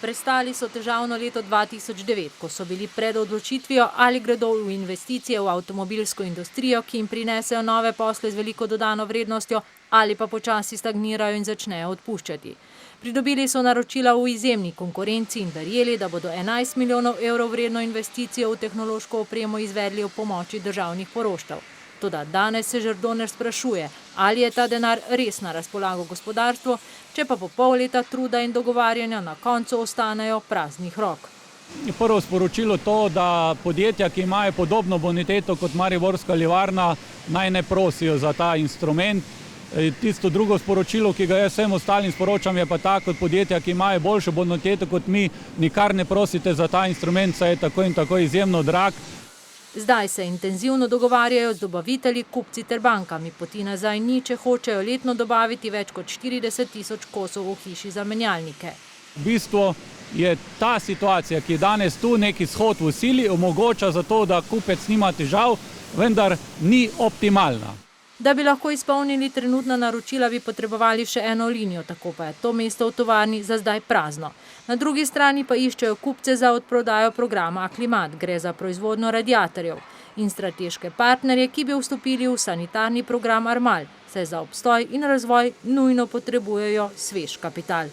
Prestali so težavno leto 2009, ko so bili pred odločitvijo, ali gredo v investicije v avtomobilsko industrijo, ki jim prinesejo nove posle z veliko dodano vrednostjo, ali pa počasi stagnirajo in začnejo odpuščati. Pridobili so naročila v izjemni konkurenci in verjeli, da bodo 11 milijonov evrov vredno investicijo v tehnološko opremo izvedli ob pomoči državnih poroštev. Toda danes se Žerdoner sprašuje, ali je ta denar res na razpolago gospodarstvu, če pa po pol leta truda in dogovarjanja na koncu ostanejo praznih rok. Prvo sporočilo to, da podjetja, ki imajo podobno boniteto kot Mariborska livarna, naj ne prosijo za ta instrument. Tisto drugo sporočilo, ki ga jaz vsem ostalim sporočam, je pa tako, kot podjetja, ki imajo boljšo boniteto kot mi, nikar ne prosite za ta instrument, saj je tako in tako izjemno drag. Zdaj se intenzivno dogovarjajo z dobavitelji, kupci ter bankami. Poti nazaj ni, če hočejo letno dobaviti več kot 40 tisoč kosov v hiši za menjalnike. V bistvu je ta situacija, ki je danes tu, neki shod v sili, omogoča za to, da kupec nima težav, vendar ni optimalna. Da bi lahko izpolnili trenutna naročila, bi potrebovali še eno linijo, tako pa je to mesto v tovarni za zdaj prazno. Na drugi strani pa iščejo kupce za odprodajo programa Aklimat, gre za proizvodnjo radiatorjev, in strateške partnerje, ki bi vstopili v sanitarni program Armal, saj za obstoj in razvoj nujno potrebujejo svež kapital.